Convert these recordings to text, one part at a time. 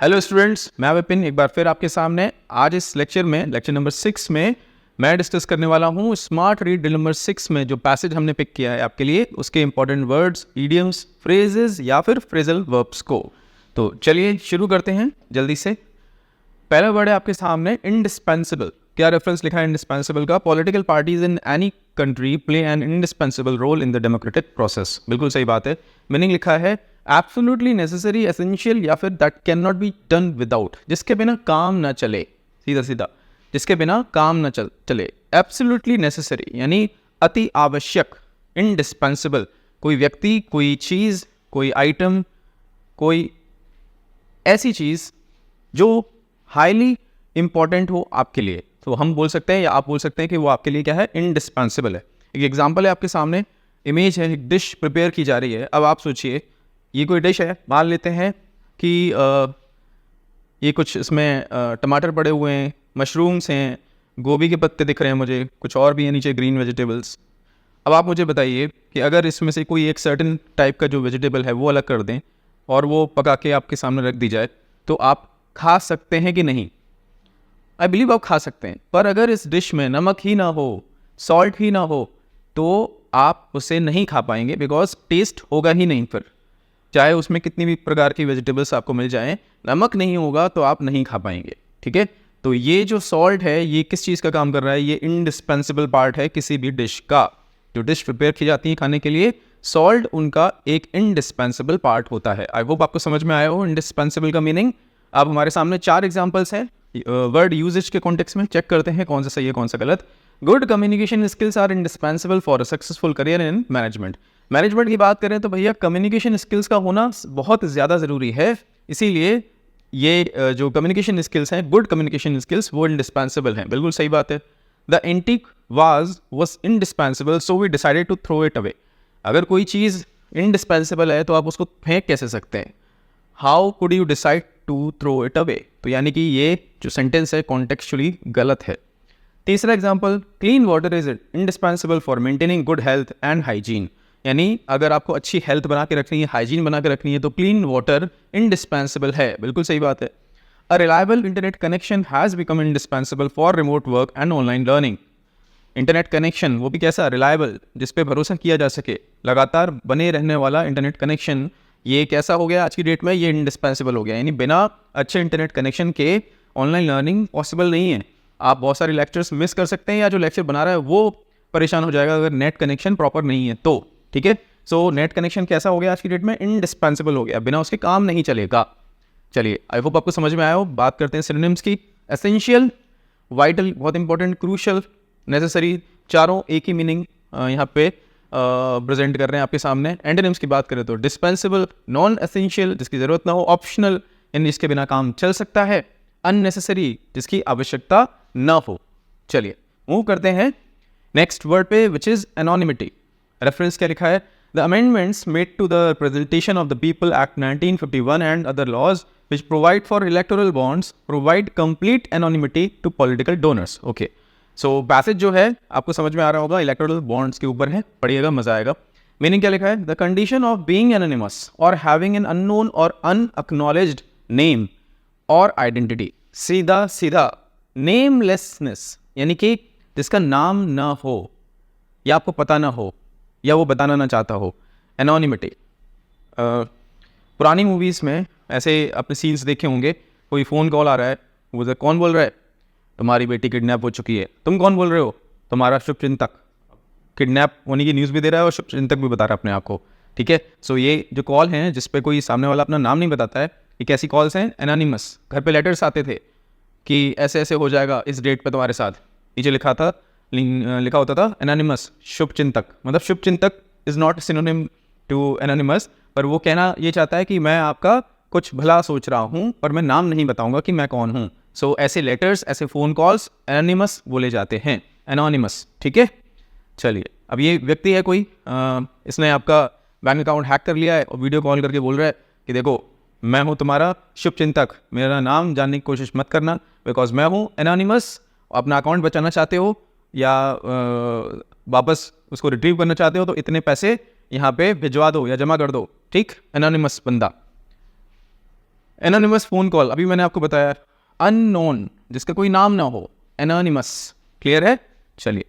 Hello students, मैं विपिन एक बार फिर आपके सामने आज इस लेक्चर नंबर 6 में मैं डिस्कस करने वाला हूँ स्मार्ट रीड ड्रिल नंबर 6 में जो पैसेज हमने पिक किया है आपके लिए, उसके इंपॉर्टेंट वर्ड्स, इडियम्स, फ्रेजेस या फिर फ्रेजल वर्ब्स को। तो चलिए शुरू करते हैं जल्दी से। पहला वर्ड है आपके सामने इंडिस्पेंसिबल। क्या रेफरेंस लिखा है इंडिस्पेंसिबल का? Political parties in any country play an indispensable role in the democratic process. बिल्कुल सही बात है। मीनिंग लिखा है एब्सोल्युटली नेसेसरी, एसेंशियल या फिर that can not be done without, जिसके बिना काम ना चले। सीधा सीधा, जिसके बिना काम ना चले। एब्सोल्युटली नेसेसरी यानी अति आवश्यक। इंडिस्पेंसिबल कोई व्यक्ति, कोई चीज़, कोई आइटम, कोई ऐसी चीज़ जो हाईली इंपॉर्टेंट हो आपके लिए, तो हम बोल सकते हैं या आप बोल सकते हैं कि वो आपके लिए क्या है, इंडिस्पेंसिबल है। एक एग्जांपल है आपके सामने, इमेज है, एक डिश प्रिपेयर की जा रही है। अब आप सोचिए ये कोई डिश है, मान लेते हैं कि ये कुछ इसमें टमाटर पड़े हुए हैं, मशरूम्स हैं, गोभी के पत्ते दिख रहे हैं मुझे, कुछ और भी है नीचे ग्रीन वेजिटेबल्स। अब आप मुझे बताइए कि अगर इसमें से कोई एक सर्टेन टाइप का जो वेजिटेबल है वो अलग कर दें और वो पका के आपके सामने रख दी जाए, तो आप खा सकते हैं कि नहीं? आई बिलीव आप खा सकते हैं। पर अगर इस डिश में नमक ही ना हो, सॉल्ट ही ना हो, तो आप उसे नहीं खा पाएंगे, बिकॉज टेस्ट होगा ही नहीं। फिर चाहे उसमें कितनी भी प्रकार की वेजिटेबल्स आपको मिल जाएं, नमक नहीं होगा तो आप नहीं खा पाएंगे। ठीक है, तो ये जो सॉल्ट है ये किस चीज़ का काम कर रहा है? ये इंडिस्पेंसिबल पार्ट है किसी भी डिश का। जो डिश प्रिपेयर की जाती है खाने के लिए, सॉल्ट उनका एक इंडिस्पेंसिबल पार्ट होता है। आई होप आपको समझ में आया हो इंडिस्पेंसिबल का मीनिंग। अब हमारे सामने 4 एग्जाम्पल्स हैं वर्ड यूजेज के कॉन्टेक्स्ट में। चेक करते हैं कौन सा सही है कौन सा गलत। Good communication skills are indispensable for a successful career in management. Management की बात करें तो भैया कम्युनिकेशन स्किल्स का होना बहुत ज़्यादा ज़रूरी है। इसीलिए ये जो कम्युनिकेशन स्किल्स हैं, गुड कम्युनिकेशन स्किल्स, वो इंडिस्पेंसिबल हैं। बिल्कुल सही बात है। The antique was indispensable, so we decided to throw it away। अगर कोई चीज़ इंडिस्पेंसिबल है तो आप उसको फेंक कैसे सकते हैं? How could you decide to throw it away? तो यानी कि ये जो सेंटेंस है कॉन्टेक्चुअली गलत है। तीसरा example, clean water is indispensable for maintaining good health and hygiene. यानी अगर आपको अच्छी हेल्थ बना के रखनी है, हाइजीन बना के रखनी है, तो क्लीन वाटर इंडिस्पेंसिबल है। बिल्कुल सही बात है। A reliable internet connection has become indispensable for remote work and online learning. Internet connection, वो भी कैसा? रिलायबल, जिस पे भरोसा किया जा सके, लगातार बने रहने वाला इंटरनेट कनेक्शन, ये कैसा हो गया आज की डेट में? ये इंडिस्पेंसिबल हो गया। यानी बिना अच्छे इंटरनेट कनेक्शन के ऑनलाइन लर्निंग पॉसिबल नहीं है। आप बहुत सारे लेक्चर्स मिस कर सकते हैं, या जो लेक्चर बना रहा है वो परेशान हो जाएगा अगर नेट कनेक्शन प्रॉपर नहीं है तो। ठीक है, सो नेट कनेक्शन कैसा हो गया आज की डेट में? इंडिस्पेंसिबल हो गया, बिना उसके काम नहीं चलेगा। चलिए, आई होप आपको समझ में आया हो। बात करते हैं सिनोनिम्स की। एसेंशियल, वाइटल, बहुत इंपॉर्टेंट, क्रूशल, नेसेसरी, चारों एक ही मीनिंग यहाँ पे प्रेजेंट कर रहे हैं आपके सामने। एंटोनिम्स की बात करें तो डिस्पेंसिबल, नॉन एसेंशियल, जिसकी ज़रूरत ना हो, ऑप्शनल यानी जिसके बिना काम चल सकता है, अननेसेसरी, जिसकी आवश्यकता ना हो। चलिए मूव करते हैं नेक्स्ट वर्ड पे, विच इज़ एनोनिमिटी। रेफरेंस क्या लिखा है? The amendments made to the presentation of the people act 1951 and other laws which provide for electoral bonds provide complete anonymity to political donors. Okay, so passage जो है आपको समझ में आ रहा होगा, इलेक्टोरल बॉन्ड्स के ऊपर है, पढ़िएगा, मजा आएगा। मीनिंग क्या लिखा है? The condition of being anonymous और हैविंग एन अननोन और अनअक्नॉलेज्ड नेम और आइडेंटिटी। सीधा सीधा नेमलेसनेस, यानी कि जिसका नाम ना हो, या आपको पता ना हो, या वो बताना ना चाहता हो। एनोनिमिटी, पुरानी मूवीज़ में ऐसे अपने सीन्स देखे होंगे, कोई फ़ोन कॉल आ रहा है, वो कौन बोल रहा है? तुम्हारी बेटी किडनैप हो चुकी है। तुम कौन बोल रहे हो? तुम्हारा शुभचिंतक। किडनैप होने की न्यूज़ भी दे रहा है और शुभचिंतक भी बता रहा है अपने आप को। ठीक है, सो ये जो कॉल हैं जिस पे कोई सामने वाला अपना नाम नहीं बताता है, ये कैसी कॉल्स हैं? एनोनिमस। घर पे लेटर्स आते थे कि ऐसे ऐसे हो जाएगा इस डेट पे तुम्हारे साथ, नीचे लिखा होता था एनोनिमस, शुभचिंतक। मतलब शुभचिंतक is not synonym to anonymous, पर वो कहना ये चाहता है कि मैं आपका कुछ भला सोच रहा हूँ, पर मैं नाम नहीं बताऊँगा कि मैं कौन हूँ। सो ऐसे लेटर्स, ऐसे फ़ोन कॉल्स एनोनिमस बोले जाते हैं, एनोनिमस। ठीक है, चलिए, अब ये व्यक्ति है कोई, इसने आपका बैंक अकाउंट हैक कर लिया है और वीडियो कॉल करके बोल रहा है कि देखो मैं हूँ तुम्हारा शुभचिंतक, मेरा नाम जानने की कोशिश मत करना, बिकॉज मैं हूँ एनोनिमस। अपना अकाउंट बचाना चाहते हो या वापस उसको रिट्रीव करना चाहते हो तो इतने पैसे यहाँ पे भिजवा दो या जमा कर दो। ठीक, एनोनिमस बंदा। एनोनिमस फोन कॉल, अभी मैंने आपको बताया, अननोन जिसका कोई नाम ना हो, एनोनिमस, क्लियर है। चलिए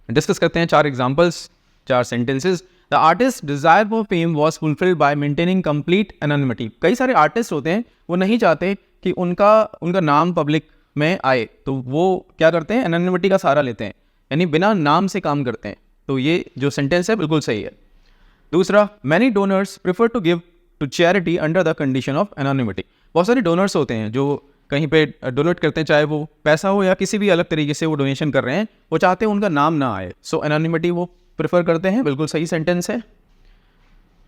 डिस्कस करते हैं 4 examples, 4 sentences. The artist desire for fame was fulfilled by maintaining complete anonymity. कई सारे आर्टिस्ट होते हैं वो नहीं चाहते कि उनका नाम पब्लिक में आए, तो वो क्या करते हैं, एनोनिमिटी का सहारा लेते हैं, यानी बिना नाम से काम करते हैं। तो ये जो सेंटेंस है बिल्कुल सही है। दूसरा, many donors prefer to give to charity under the condition of anonymity. बहुत सारे डोनर्स होते हैं जो कहीं पे डोनेट करते हैं, चाहे वो पैसा हो या किसी भी अलग तरीके से वो डोनेशन कर रहे हैं, वो चाहते हैं उनका नाम ना आए, सो एनोनिमिटी वो प्रेफर करते हैं, बिल्कुल सही सेंटेंस है।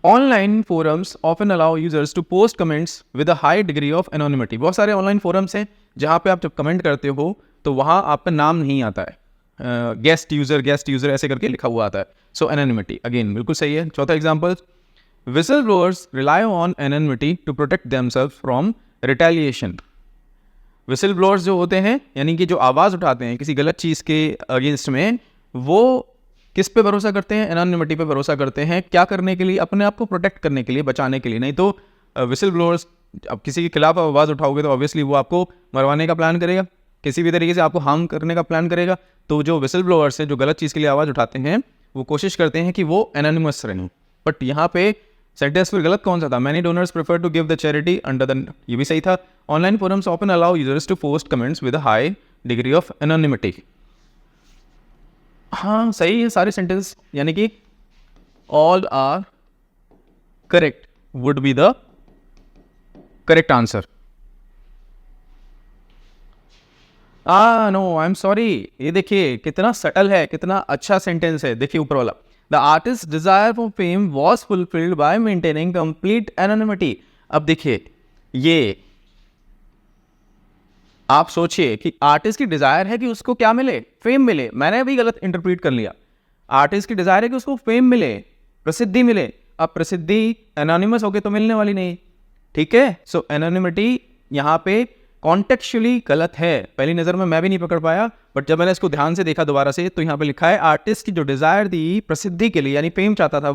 Online forums often allow users to post comments with a high degree of anonymity. बहुत सारे ऑनलाइन फोरम्स हैं जहाँ पे आप जब कमेंट करते हो तो वहाँ आपका नाम नहीं आता है, गेस्ट यूजर ऐसे करके लिखा हुआ आता है, सो एनोनिमिटी अगेन बिल्कुल सही है। चौथा example, whistle blowers rely on anonymity to protect themselves from retaliation. Whistle blowers जो होते हैं, यानी कि जो आवाज़ उठाते हैं किसी गलत चीज़ के अगेंस्ट में, वो किस पे भरोसा करते हैं, एनोनिमिटी पे भरोसा करते हैं। क्या करने के लिए, अपने आप को प्रोटेक्ट करने के लिए, बचाने के लिए। नहीं तो विसल ब्लोअर्स, अब किसी के खिलाफ आवाज़ उठाओगे तो ऑब्वियसली वो आपको मरवाने का प्लान करेगा, किसी भी तरीके से आपको हार्म करने का प्लान करेगा। तो जो विसल ब्लोअर्स हैं, जो गलत चीज़ के लिए आवाज़ उठाते हैं, वो कोशिश करते हैं कि वो एनोनिमस रहें। बट यहाँ पे सेंटेंस फिर गलत कौन सा था, many donors prefer to give the charity under the, ये भी सही था। Online forums often allow users to post comments with a high degree of anonymity. हाँ सही है सारे सेंटेंस, यानी कि all are correct would be the correct answer. No I am sorry, ये देखिए कितना सटल है, कितना अच्छा सेंटेंस है। देखिए ऊपर वाला, the artist desire for fame was fulfilled by maintaining complete anonymity. अब देखिए ये आप सोचिए कि आर्टिस्ट की डिजायर है कि उसको क्या मिले, फेम मिले। मैंने भी गलत इंटरप्रीट कर लिया, आर्टिस्ट की डिजायर है कि उसको फेम मिले, प्रसिद्धि मिले। अब प्रसिद्धि एनोनिमस होके तो मिलने वाली नहीं, ठीक है। सो एनोनिमिटी यहाँ पे कॉन्टेक्चुअली गलत है, पहली नज़र में मैं भी नहीं पकड़ पाया, बट जब मैंने इसको ध्यान से देखा दोबारा से, तो यहाँ पे लिखा है आर्टिस्ट की जो डिजायर थी प्रसिद्धि के लिए, यानी फेम चाहता था,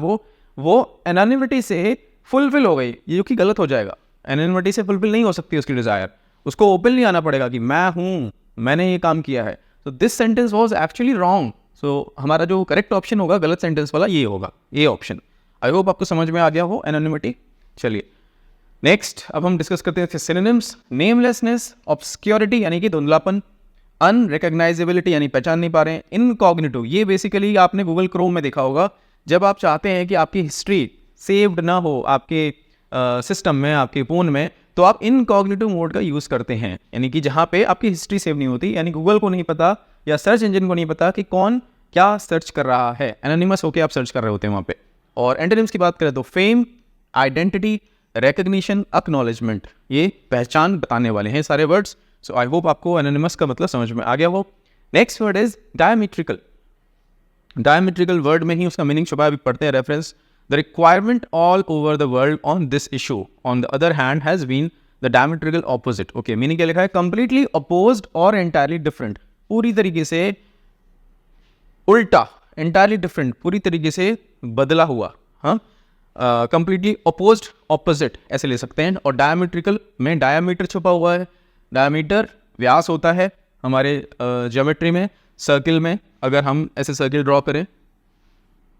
वो एनोनिमिटी से फुलफिल हो गई, ये जो कि गलत हो जाएगा। एनोनिमिटी से फुलफिल नहीं हो सकती उसकी डिजायर, उसको ओपनली आना पड़ेगा कि मैं हूँ, मैंने ये काम किया है। तो this sentence was actually wrong. So हमारा जो करेक्ट ऑप्शन होगा गलत सेंटेंस वाला ये होगा, ये ऑप्शन। आई होप आपको समझ में आ गया हो एनोनिमिटी। चलिए नेक्स्ट अब हम डिस्कस करते हैं सिनोनिम्स। नेमलेसनेस, ऑब्सक्योरिटी यानी कि धुंधलापन, अनरिकग्नाइजेबिलिटी यानी पहचान नहीं पा रहे हैं, इनकॉग्निटिव, ये बेसिकली आपने गूगल क्रोम में देखा होगा, जब आप चाहते हैं कि आपकी हिस्ट्री सेव्ड ना हो आपके सिस्टम में, आपके फ़ोन में, तो आप इनकॉग्निटिव मोड का यूज़ करते हैं, यानी कि जहाँ पे आपकी हिस्ट्री सेव नहीं होती, यानी गूगल को नहीं पता या सर्च इंजन को नहीं पता कि कौन क्या सर्च कर रहा है, एनोनिमस होकर आप सर्च कर रहे होते हैं वहाँ पे। और एंटोनिम्स की बात करें तो फेम, आइडेंटिटी, रिकग्निशन, एक्नॉलेजमेंट, ये पहचान बताने वाले हैं सारे वर्ड्स। सो आई होप आपको एनोनिमस का मतलब समझ में आ गया हो। Next word is diametrical. Diametrical word में ही उसका मीनिंग छुपा है, अभी पढ़ते हैं reference. The requirement all over the world on this issue, on the other hand, has been the diametrical opposite. Okay, meaning क्या लिखा है, completely opposed or entirely different, पूरी तरीके से उल्टा, entirely different, पूरी तरीके से बदला हुआ, हाँ, completely opposed, opposite ऐसे ले सकते हैं। और diametrical में diameter छुपा हुआ है, diameter व्यास होता है हमारे ज्योमेट्री में, सर्किल में, अगर हम ऐसे सर्किल ड्रॉ करें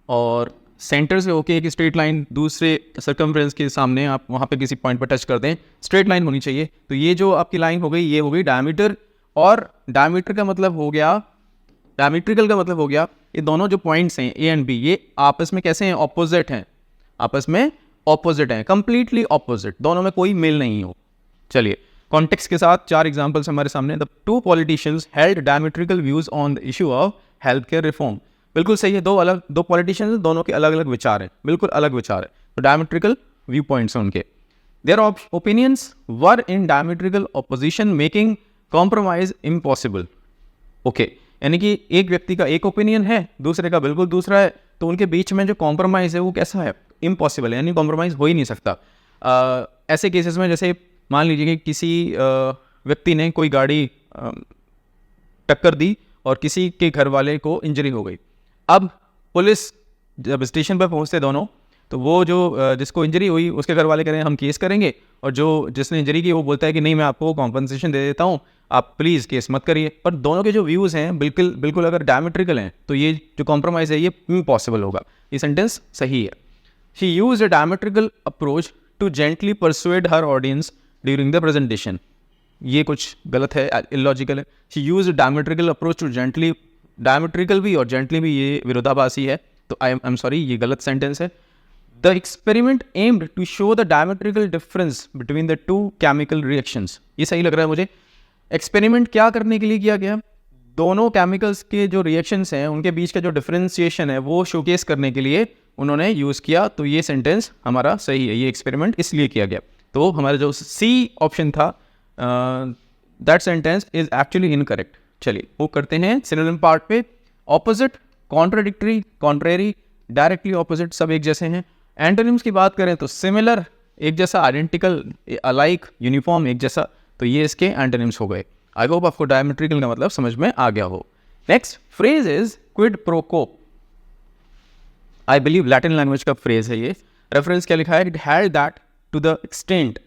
और सेंटर से होके एक स्ट्रेट लाइन दूसरे सर्कमफ्रेंस के सामने आप वहाँ पे किसी पॉइंट पर टच कर दें, स्ट्रेट लाइन होनी चाहिए। तो ये जो आपकी लाइन हो गई, ये हो गई डायमीटर। और डायमीटर का मतलब हो गया, डायमीट्रिकल का मतलब हो गया, ये दोनों जो पॉइंट्स हैं ए एंड बी, ये आपस में कैसे हैं, ऑपोजिट हैं, आपस में ऑपोजिट हैं, कंप्लीटली ऑपोजिट, दोनों में कोई मेल नहीं हो। चलिए कॉन्टेक्स्ट के साथ 4 एग्जाम्पल्स हमारे सामने। The 2 politicians held diametrical views on the issue of health care reform. बिल्कुल सही है, दो पॉलिटिशियंस हैं, दोनों के अलग अलग विचार हैं, बिल्कुल अलग विचार है, तो डायमेट्रिकल व्यू पॉइंट्स हैं उनके। Their opinions were in diametrical opposition making compromise impossible. Okay, यानी कि एक व्यक्ति का एक ओपिनियन है, दूसरे का बिल्कुल दूसरा है, तो उनके बीच में जो कॉम्प्रोमाइज़ है वो कैसा है, इम्पॉसिबल है, यानी कॉम्प्रोमाइज़ हो ही नहीं सकता। ऐसे केसेस में जैसे मान लीजिए कि किसी व्यक्ति ने कोई गाड़ी टक्कर दी और किसी के घर वाले को इंजरी हो गई। अब पुलिस जब स्टेशन पर पहुंचते दोनों, तो वो जो जिसको इंजरी हुई उसके घर वाले कह रहे हैं हम केस करेंगे, और जो जिसने इंजरी की वो बोलता है कि नहीं मैं आपको कॉम्पनसेशन दे देता हूँ, आप प्लीज़ केस मत करिए। पर दोनों के जो व्यूज़ हैं बिल्कुल बिल्कुल अगर डायमेट्रिकल हैं तो ये जो कॉम्प्रोमाइज़ है ये इम्पॉसिबल होगा। ये सेंटेंस सही है। She use a diametrical approach to gently persuade her audience during the presentation. ये कुछ गलत है, इलॉजिकल है। She use diametrical approach to gently, diametrical भी और जेंटली भी ये विरोधाभासी है, तो आई एम सॉरी ये गलत सेंटेंस है। The experiment aimed to show the diametrical difference between the two chemical reactions. ये सही लग रहा है मुझे। एक्सपेरिमेंट क्या करने के लिए किया गया? दोनों केमिकल्स के जो रिएक्शंस हैं उनके बीच का जो डिफरेंशिएशन है वो शोकेस करने के लिए उन्होंने यूज़ किया, तो ये सेंटेंस हमारा सही है। ये एक्सपेरिमेंट इसलिए किया गया। तो हमारा जो सी ऑप्शन था that sentence is actually incorrect. चलिए वो करते हैं सिनोनिम पार्ट पे। Opposite, contradictory, contrary, directly opposite सब एक जैसे हैं। एंटोनिम्स की बात करें तो सिमिलर एक जैसा, आइडेंटिकल, अलाइक, यूनिफॉर्म एक जैसा, तो ये इसके एंटोनिम्स हो गए। आई होप आपको डायमेट्रिकल का मतलब समझ में आ गया हो। Next phrase is quid pro quo. I believe Latin language का फ्रेज है ये। रेफरेंस क्या लिखा है? It had that to the extent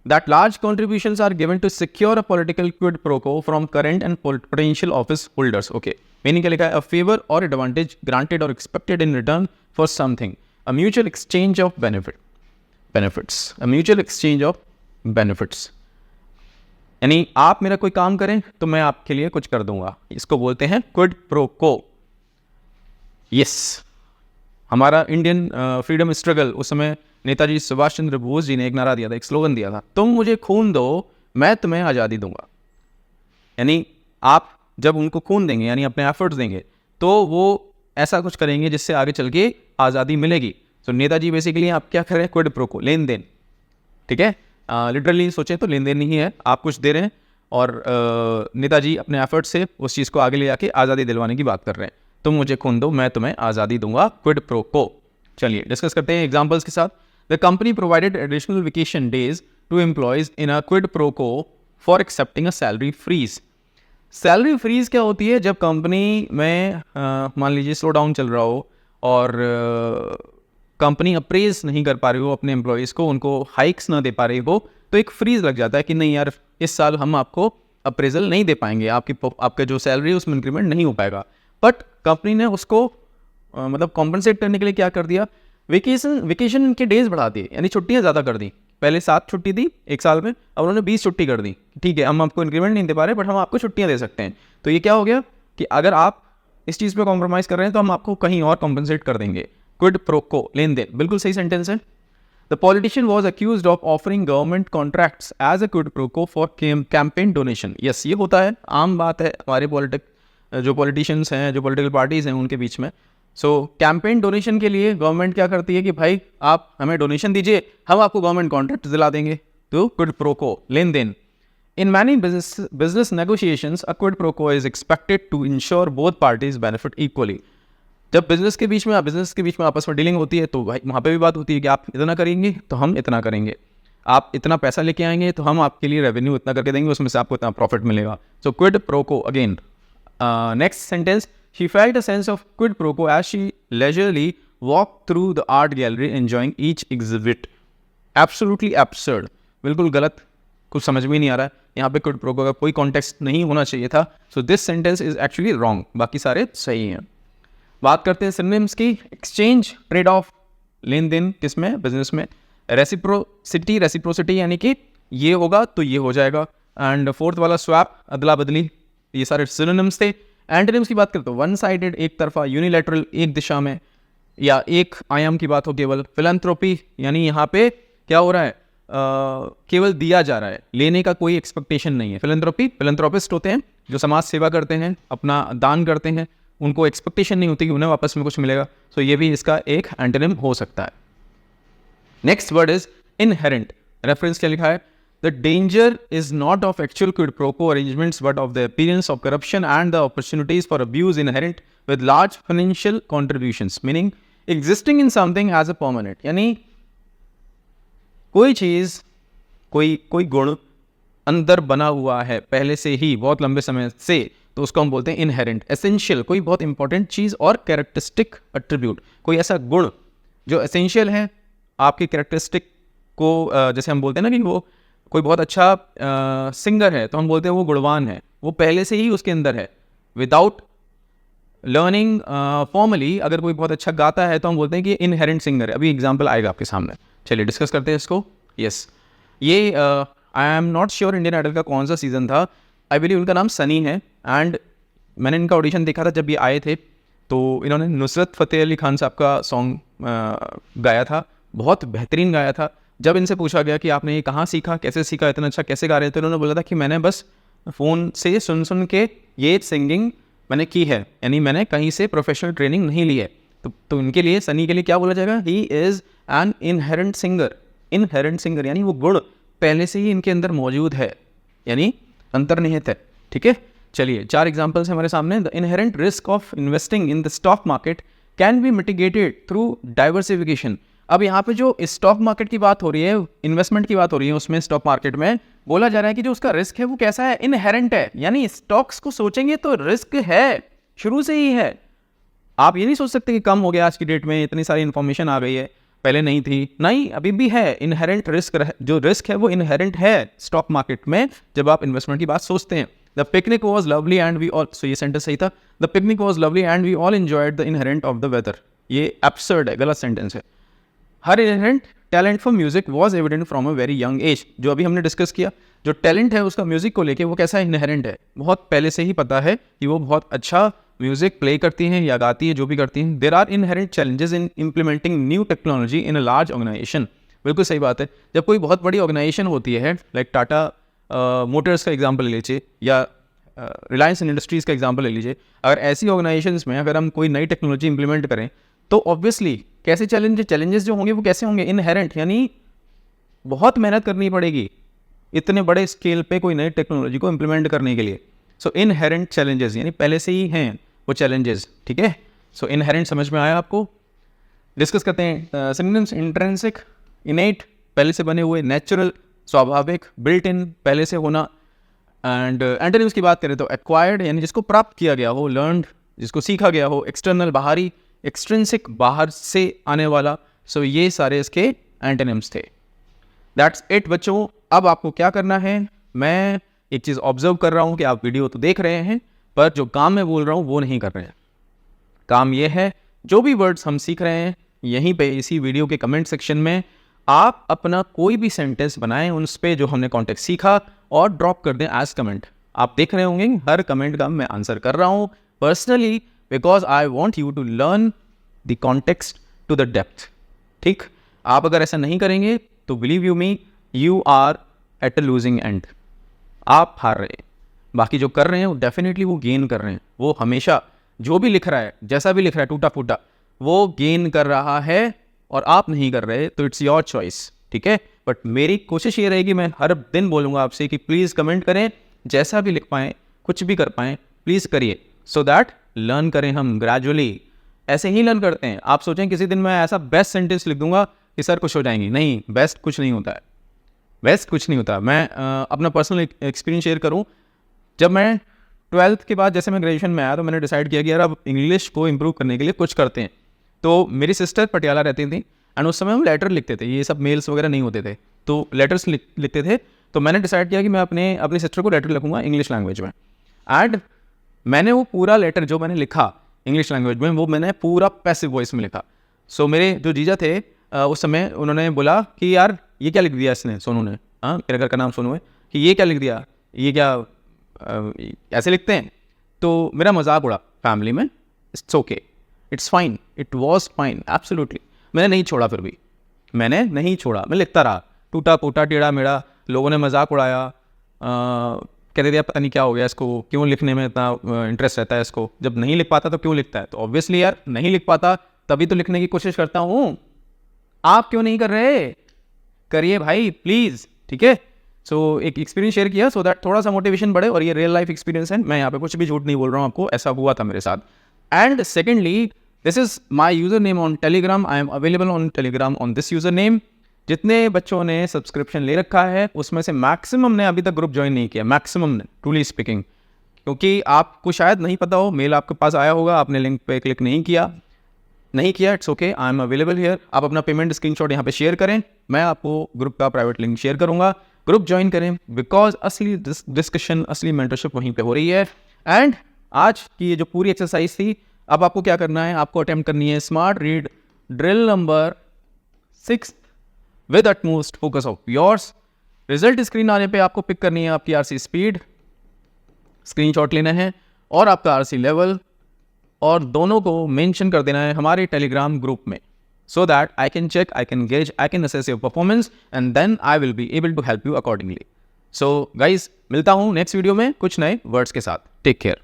that large contributions are given to secure a political quid pro quo from current and potential office holders. Okay, meaning क्या लिखा है? A favor or advantage granted or expected in return for something, a mutual exchange of benefits, a mutual exchange of benefits. यानी आप मेरा कोई काम करें तो मैं आपके लिए कुछ कर दूंगा, इसको बोलते हैं क्विड प्रो को। यस, हमारा इंडियन फ्रीडम स्ट्रगल उस समय नेताजी सुभाष चंद्र बोस जी ने एक नारा दिया था, एक स्लोगन दिया था, तुम मुझे खून दो मैं तुम्हें आज़ादी दूंगा। यानी आप जब उनको खून देंगे यानी अपने एफर्ट्स देंगे तो वो ऐसा कुछ करेंगे जिससे आगे चल के आज़ादी मिलेगी। तो नेताजी बेसिकली आप क्या कर रहे हैं? क्विड प्रो को, लेन देन। ठीक है, लिटरली सोचें तो लेन देन नहीं है, आप कुछ दे रहे हैं और नेताजी अपने एफर्ट से उस चीज़ को आगे ले जाके आज़ादी दिलवाने की बात कर रहे हैं। तुम मुझे खून दो मैं तुम्हें आज़ादी दूंगा, क्विड प्रो को। चलिए डिस्कस करते हैं एग्जाम्पल्स के साथ। The company provided additional vacation days to employees in a quid pro quo for accepting a salary freeze. Salary freeze क्या होती है? जब कंपनी में मान लीजिए स्लो डाउन चल रहा हो और कंपनी अप्रेज नहीं कर पा रही हो अपने एम्प्लॉयज़ को, उनको हाइक्स ना दे पा रही हो, तो एक फ्रीज लग जाता है कि नहीं यार इस साल हम आपको अप्रेजल नहीं दे पाएंगे, आपका जो सैलरी है उसमें इंक्रीमेंट नहीं हो पाएगा। बट कंपनी ने उसको मतलब कॉम्पनसेट करने के लिए क्या कर दिया? वेकेशन के डेज बढ़ा दिए, यानी छुट्टियां ज़्यादा कर दी। पहले 7 छुट्टी दी एक साल में, अब उन्होंने 20 छुट्टी कर दी। ठीक है, हम आपको इंक्रीमेंट नहीं दे पा रहे बट हम आपको छुट्टियां दे सकते हैं। तो ये क्या हो गया कि अगर आप इस चीज़ पे कॉम्प्रोमाइज़ कर रहे हैं तो हम आपको कहीं और कॉम्पनसेट कर देंगे। क्विड प्रो को, लेन देन, बिल्कुल सही सेंटेंस है। The politician was accused of offering government contracts as a quid pro quo for campaign donation. Yes, ये होता है, आम बात है हमारे जो पॉलिटिशियंस हैं, जो पॉलिटिकल पार्टीज़ हैं उनके बीच में। सो कैंपेन डोनेशन के लिए गवर्नमेंट क्या करती है कि भाई आप हमें डोनेशन दीजिए, हम आपको गवर्नमेंट कॉन्ट्रैक्ट दिला देंगे। तो क्विड प्रो को, लेन देन। In many business negotiations a quid pro quo is expected to ensure both parties benefit equally. जब बिजनेस के बीच में आपस में डीलिंग होती है तो भाई वहाँ पे भी बात होती है कि आप इतना करेंगे तो हम इतना करेंगे, आप इतना पैसा लेके आएंगे तो हम आपके लिए रेवेन्यू इतना करके देंगे, उसमें से आपको इतना प्रॉफिट मिलेगा। सो क्विड प्रो को again. Next sentence, she felt a sense of quid pro quo as she leisurely walked through the art gallery enjoying each exhibit. Absolutely absurd, बिल्कुल गलत, कुछ समझ में नहीं आ रहा है। यहाँ पे क्विड प्रो को का कोई कॉन्टेक्स्ट नहीं होना चाहिए था। So this sentence is actually wrong, बाकी सारे सही हैं। बात करते हैं सिनोनिम्स की। एक्सचेंज, ट्रेड ऑफ, लेन देन, किसमें? बिजनेस में। रेसिप्रोसिटी यानी कि ये होगा तो ये हो जाएगा। एंड फोर्थ वाला स्वैप, अदला बदली, ये सारे सिनोनिम्स थे। एंटोनिम्स की बात करें तो वन साइडेड, एक तरफा, यूनिलैटरल, एक दिशा में या एक आयाम की बात हो केवल। फिलैंथ्रोपी यानी यहाँ पे क्या हो रहा है? केवल दिया जा रहा है, लेने का कोई एक्सपेक्टेशन नहीं है। फिलैंथ्रोपिस्ट होते हैं जो समाज सेवा करते हैं, अपना दान करते हैं, उनको एक्सपेक्टेशन नहीं होती कि उन्हें वापस में कुछ मिलेगा। सो ये भी इसका एक एंटोनिम हो सकता है। Next word is inherent. Reference क्या लिखा है? The danger is not of actual quid pro quo arrangements but of the appearance of corruption and the opportunities for abuse inherent with large financial contributions, meaning existing in something as a permanent. यानी कोई चीज़, कोई गुण अंदर बना हुआ है पहले से ही बहुत लंबे समय से, तो उसको हम बोलते हैं इनहेरेंट। एसेंशियल, कोई बहुत इंपॉर्टेंट चीज़ और कैरेक्टरिस्टिक एट्रीब्यूट, कोई ऐसा गुण जो एसेंशियल है आपकी कैरेक्टरिस्टिक को, जैसे हम बोलते हैं ना कि वो कोई बहुत अच्छा सिंगर है तो हम बोलते हैं वो गुणवान है, वो पहले से ही उसके अंदर है। विदाउट लर्निंग फॉर्मली अगर कोई बहुत अच्छा गाता है तो हम बोलते हैं कि इनहेरेंट सिंगर है। अभी एग्जांपल आएगा आपके सामने, चलिए डिस्कस करते हैं इसको। यस, ये I am not sure Indian Idol का कौन सा सीज़न था, आई बिलीव उनका नाम सनी है। एंड मैंने इनका ऑडिशन देखा था जब ये आए थे, तो इन्होंने नुसरत फ़तेह अली खान साहब का सॉन्ग गाया था, बहुत बेहतरीन गाया था। जब इनसे पूछा गया कि आपने ये कहाँ सीखा, कैसे सीखा, इतना अच्छा कैसे गा रहे थे, तो इन्होंने बोला था कि मैंने बस फ़ोन से सुन सुन के ये सिंगिंग मैंने की है, यानी मैंने कहीं से प्रोफेशनल ट्रेनिंग नहीं ली है। तो इनके लिए, सनी के लिए क्या बोला जाएगा, he is an inherent singer. Inherent singer यानी वो गुण पहले से ही इनके अंदर मौजूद है, यानी अंतर्निहित है। ठीक है, चलिए 4 एग्जाम्पल्स हमारे सामने। The inherent risk of investing in the stock market can be mitigated through diversification. अब यहाँ पे जो स्टॉक मार्केट की बात हो रही है, इन्वेस्टमेंट की बात हो रही है, उसमें स्टॉक मार्केट में बोला जा रहा है कि जो उसका रिस्क है वो कैसा है, इनहेरेंट है, यानी स्टॉक्स को सोचेंगे तो रिस्क है, शुरू से ही है। आप ये नहीं सोच सकते कि कम हो गया आज की डेट में, इतनी सारी इन्फॉर्मेशन आ गई है, पहले नहीं थी, नहीं अभी भी है। इनहेरेंट रिस्क, जो रिस्क है वो इनहेरेंट है स्टॉक मार्केट में जब आप इन्वेस्टमेंट की बात सोचते हैं। The picnic was lovely and we all, so ये सेंटेंस सही था, the picnic was lovely and we all enjoyed the inherent of the weather. ये एब्सर्ड है, गलत सेंटेंस है। Her inherent talent for music was evident from a very young age. जो अभी हमने डिस्कस किया, जो टैलेंट है उसका म्यूजिक को लेके वो कैसा इनहेरेंट है, बहुत पहले से ही पता है कि वो बहुत अच्छा म्यूजिक प्ले करती हैं या गाती है, जो भी करती हैं। There are inherent challenges in implementing new technology in a large organization. बिल्कुल सही बात है। जब कोई बहुत बड़ी ऑर्गेनाइजेशन होती है, लाइक टाटा मोटर्स का एग्जाम्पल ले लीजिए या रिलायंस इंडस्ट्रीज़ का एग्जाम्पल ले लीजिए, अगर ऐसी ऑर्गेनाइजेशंस में अगर हम कोई नई टेक्नोलॉजी इंप्लीमेंट करें तो ऑब्वियसली कैसे चैलेंजेस जो होंगे वो कैसे होंगे, इनहेरेंट, यानी बहुत मेहनत करनी पड़ेगी इतने बड़े स्केल पे कोई नई टेक्नोलॉजी को इम्प्लीमेंट करने के लिए। सो इनहेरेंट चैलेंजेस यानी पहले से ही हैं वो चैलेंजेस। ठीक है, सो इनहेरेंट समझ में आया आपको। डिस्कस करते हैं सिनोनिम्स। इंट्रिंसिक, इनेट, पहले से बने हुए, नेचुरल, स्वाभाविक, बिल्ट इन, पहले से होना। एंड एंटोनिम्स की बात करें तो एक्वायर्ड यानी जिसको प्राप्त किया गया हो, लर्नड जिसको सीखा गया हो, एक्सटर्नल बाहरी, एक्सट्रिंसिक बाहर से आने वाला। सो ये सारे इसके एंटोनिम्स थे। दैट्स इट बच्चों। अब आपको क्या करना है, मैं एक चीज़ ऑब्जर्व कर रहा हूँ कि आप वीडियो तो देख रहे हैं पर जो काम मैं बोल रहा हूँ वो नहीं कर रहे हैं। काम ये है, जो भी वर्ड्स हम सीख रहे हैं यहीं पे इसी वीडियो के कमेंट सेक्शन में आप अपना कोई भी सेंटेंस बनाएं उस पे जो हमने कॉन्टेक्स्ट सीखा और ड्रॉप कर दें एज कमेंट। आप देख रहे होंगे हर कमेंट का मैं आंसर कर रहा हूँ personally, because I want you to learn the context to the depth. ठीक, आप अगर ऐसा नहीं करेंगे तो believe you me, you are at a losing end. आप हार रहे हैं, बाकी जो कर रहे हैं वो डेफिनेटली वो गेन कर रहे हैं। वो हमेशा जो भी लिख रहा है, जैसा भी लिख रहा है टूटा फूटा, वो गेन कर रहा है और आप नहीं कर रहे, तो इट्स योर चॉइस। ठीक है, बट मेरी कोशिश ये रहेगी, मैं हर दिन बोलूँगा आपसे कि प्लीज़ कमेंट करें, जैसा भी लिख पाएँ, कुछ भी कर पाएँ प्लीज़ करिए, सो दैट लर्न करें हम ग्रेजुअली। ऐसे ही लर्न करते हैं। आप सोचें किसी दिन मैं ऐसा बेस्ट सेंटेंस लिख दूंगा कि सर खुश हो जाएंगे, नहीं, बेस्ट कुछ नहीं होता है, बेस्ट कुछ नहीं होता। मैं अपना पर्सनल एक्सपीरियंस शेयर करूं, जब मैं 12th के बाद जैसे मैं ग्रेजुएशन में आया तो मैंने डिसाइड किया कि यार अब इंग्लिश को इम्प्रूव करने के लिए कुछ करते हैं। तो मेरी सिस्टर पटियाला रहती थी एंड उस समय हम लेटर लिखते थे, ये सब मेल्स वगैरह नहीं होते थे, तो लेटर्स लिखते थे। तो मैंने डिसाइड किया कि मैं अपनी सिस्टर को लेटर लिखूंगा इंग्लिश लैंग्वेज में। एंड मैंने वो पूरा लेटर जो मैंने लिखा इंग्लिश लैंग्वेज में वो मैंने पूरा पैसिव वॉइस में लिखा। सो मेरे जो जीजा थे उस समय उन्होंने बोला कि यार ये क्या लिख दिया इसने, सोनू ने, हाँ मेरे घर का नाम सोनू है, कि ये क्या लिख दिया, ये क्या ऐसे लिखते हैं। तो मेरा मजाक उड़ा फैमिली में। It's okay, it's fine, it was fine, absolutely. मैंने नहीं छोड़ा, फिर भी मैंने नहीं छोड़ा, मैं लिखता रहा, टूटा फूटा टेढ़ा मेढ़ा। लोगों ने मजाक उड़ाया, कहते थे पता नहीं क्या हो गया इसको, क्यों लिखने में इतना इंटरेस्ट रहता है इसको, जब नहीं लिख पाता तो क्यों लिखता है। तो ऑब्वियसली यार नहीं लिख पाता तभी तो लिखने की कोशिश करता हूँ। आप क्यों नहीं कर रहे, करिए भाई प्लीज़। ठीक है, सो एक एक्सपीरियंस शेयर किया सो दैट थोड़ा सा मोटिवेशन बढ़े, और ये रियल लाइफ एक्सपीरियंस है, मैं यहाँ पे कुछ भी झूठ नहीं बोल रहा हूँ आपको, ऐसा हुआ था मेरे साथ। And secondly, this is my user name on Telegram, I am available on Telegram on this user name. जितने बच्चों ने सब्सक्रिप्शन ले रखा है उसमें से मैक्सिमम ने अभी तक ग्रुप ज्वाइन नहीं किया, मैक्सिमम ने, ट्रूली स्पीकिंग, क्योंकि आपको शायद नहीं पता हो, मेल आपके पास आया होगा, आपने लिंक पे क्लिक नहीं किया। नहीं किया, it's okay, I am available here. आप अपना पेमेंट स्क्रीनशॉट यहाँ पे शेयर करें, मैं आपको ग्रुप का प्राइवेट लिंक शेयर करूँगा, ग्रुप ज्वाइन करें, बिकॉज असली डिस्कशन, असली मेंटरशिप वहीं पे हो रही है। एंड आज की ये जो पूरी एक्सरसाइज थी, अब आपको क्या करना है, आपको अटेम्प्ट करनी है smart read drill number 6 with utmost focus of yours. Result screen आने पे आपको पिक करनी है आपकी आरसी स्पीड, स्क्रीनशॉट लेना है और आपका आरसी लेवल, और दोनों को मेंशन कर देना है हमारे टेलीग्राम ग्रुप में, so that I can check, I can gauge, I can assess your performance and then I will be able to help you accordingly. So guys, मिलता हूँ नेक्स्ट वीडियो में कुछ नए वर्ड्स के साथ। Take care.